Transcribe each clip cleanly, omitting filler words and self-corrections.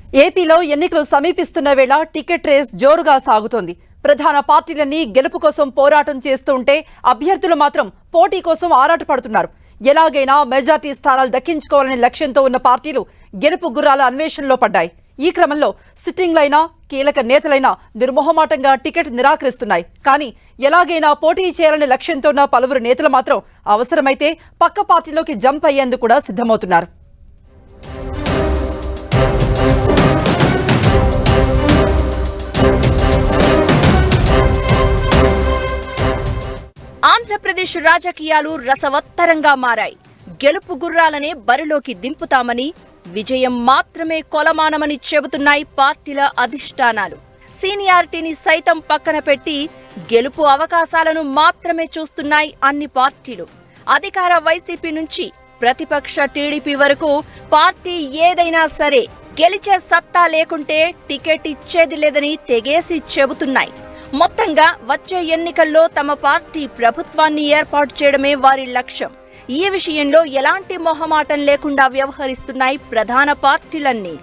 ఏపీలో ఎన్నికలు సమీపిస్తున్న వేళ టికెట్ రేస్ జోరుగా సాగుతోంది. ప్రధాన పార్టీలన్నీ గెలుపు కోసం పోరాటం చేస్తుంటే అభ్యర్థులు మాత్రం పోటీ కోసం ఆరాటపడుతున్నారు. ఎలాగైనా మెజార్టీ స్థానాలు దక్కించుకోవాలనే లక్ష్యంతో ఉన్న పార్టీలు గెలుపు గుర్రాల అన్వేషణలో పడ్డాయి. ఈ క్రమంలో సిట్టింగ్లైనా కీలక నేతలైనా నిర్మోహమాటంగా టికెట్ నిరాకరిస్తున్నాయి. కానీ ఎలాగైనా పోటీ చేయాలనే లక్ష్యంతో ఉన్న పలువురు నేతలు మాత్రం అవసరమైతే పక్క పార్టీలోకి జంప్ అయ్యేందుకు కూడా సిద్ధమవుతున్నారు. ఆంధ్రప్రదేశ్ రాజకీయాలు రసవత్తరంగా మారాయి. గెలుపు గుర్రాలనే బరిలోకి దింపుతామని, విజయం మాత్రమే కొలమానమని చెబుతున్నాయి పార్టీల అధిష్టానాలు. సీనియారిటీని సైతం పక్కన పెట్టి గెలుపు అవకాశాలను మాత్రమే చూస్తున్నాయి అన్ని పార్టీలు. అధికార వైసీపీ నుంచి ప్రతిపక్ష టీడీపీ వరకు పార్టీ ఏదైనా సరే గెలిచే సత్తా లేకుంటే టికెట్ ఇచ్చేది లేదని తెగేసి చెబుతున్నాయి. మొత్తంగా వచ్చే ఎన్నికల్లో తమ పార్టీ ప్రభుత్వాన్ని ఏర్పాటు చేయడమే వారి లక్ష్యం. ఈ విషయంలో ఎలాంటి మొహమాటం లేకుండా వ్యవహరిస్తున్నాయి ప్రధాన పార్టీలన్నీ.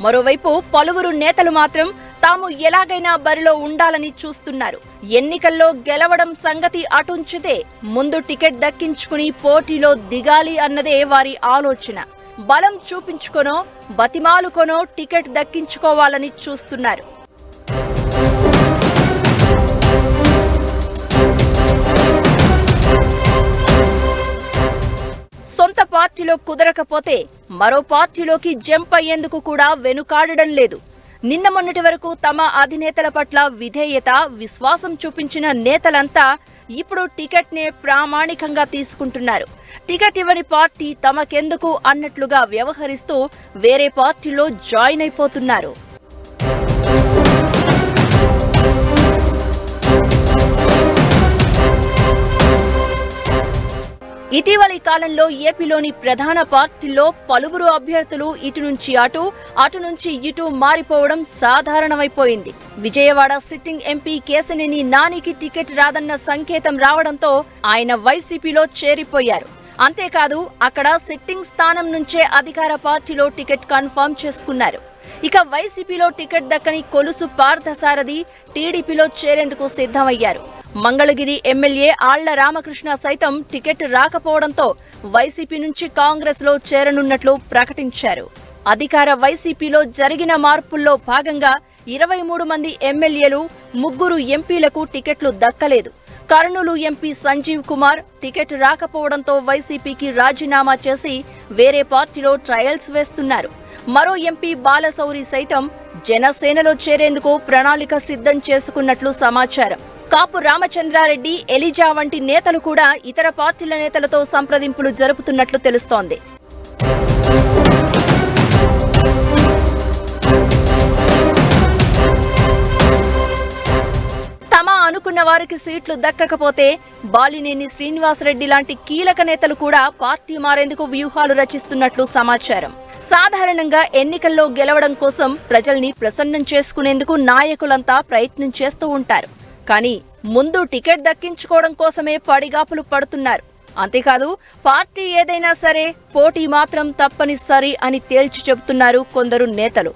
మరోవైపు పలువురు నేతలు మాత్రం తాము ఎలాగైనా బరిలో ఉండాలని చూస్తున్నారు. ఎన్నికల్లో గెలవడం సంగతి అటుంచితే ముందు టికెట్ దక్కించుకుని పోటీలో దిగాలి అన్నదే వారి ఆలోచన. బలం చూపించుకొనో బతిమాలుకొనో టికెట్ దక్కించుకోవాలని చూస్తున్నారు. సొంత పార్టీలో కుదరకపోతే మరో పార్టీలోకి జంప్ అయ్యేందుకు కూడా వెనుకాడడం లేదు. నిన్న మొన్నటి వరకు తమ అధినేతల పట్ల విధేయత, విశ్వాసం చూపించిన నేతలంతా ఇప్పుడు టికెట్ నే ప్రామాణికంగా తీసుకుంటున్నారు. టికెట్ ఇవ్వని పార్టీ తమకెందుకు అన్నట్లుగా వ్యవహరిస్తూ వేరే పార్టీలో జాయిన్ అయిపోతున్నారు. ఇటీవలి కాలంలో ఏపీలోని ప్రధాన పార్టీల్లో పలువురు అభ్యర్థులు ఇటు నుంచి అటు, అటు నుంచి ఇటు మారిపోవడం సాధారణమైపోయింది. విజయవాడ సిట్టింగ్ ఎంపీ కేశినేని నానికి టికెట్ రాదన్న సంకేతం రావడంతో ఆయన వైసీపీలో చేరిపోయారు. అంతేకాదు అక్కడ సిట్టింగ్ స్థానం నుంచే అధికార పార్టీలో టికెట్ కన్ఫర్మ్ చేసుకున్నారు. ఇక వైసీపీలో టికెట్ దక్కని కొలుసు పార్థసారథి టీడీపీలో చేరేందుకు సిద్ధమయ్యారు. మంగళగిరి ఎమ్మెల్యే ఆళ్ల రామకృష్ణ సైతం టికెట్ రాకపోవడంతో వైసీపీ నుంచి కాంగ్రెస్ లో చేరనున్నట్లు ప్రకటించారు. అధికార వైసీపీలో జరిగిన మార్పుల్లో భాగంగా 23 మంది ఎమ్మెల్యేలు, 3 ఎంపీలకు టికెట్లు దక్కలేదు. కర్నూలు ఎంపీ సంజీవ్ కుమార్ టికెట్ రాకపోవడంతో వైసీపీకి రాజీనామా చేసి వేరే పార్టీలో ట్రయల్స్ వేస్తున్నారు. మరో ఎంపీ బాలశౌరి సైతం జనసేనలో చేరేందుకు ప్రణాళిక సిద్ధం చేసుకున్నట్లు సమాచారం. కాపు రామచంద్రారెడ్డి, ఎలిజా వంటి నేతలు కూడా ఇతర పార్టీల నేతలతో సంప్రదింపులు జరుపుతున్నట్లు తెలుస్తోంది. తమ అనుకున్న వారికి సీట్లు దక్కకపోతే బాలినేని శ్రీనివాసరెడ్డి లాంటి కీలక నేతలు కూడా పార్టీ మారేందుకు వ్యూహాలు రచిస్తున్నట్లు సమాచారం. సాధారణంగా ఎన్నికల్లో గెలవడం కోసం ప్రజల్ని ప్రసన్నం చేసుకునేందుకు నాయకులంతా ప్రయత్నం చేస్తూ ఉంటారు. కానీ ముందు టికెట్ దక్కించుకోవడం కోసమే పడిగాపులు పడుతున్నారు. అంతేకాదు పార్టీ ఏదైనా సరే పోటీ మాత్రం తప్పనిసరి అని తేల్చి చెబుతున్నారు కొందరు నేతలు.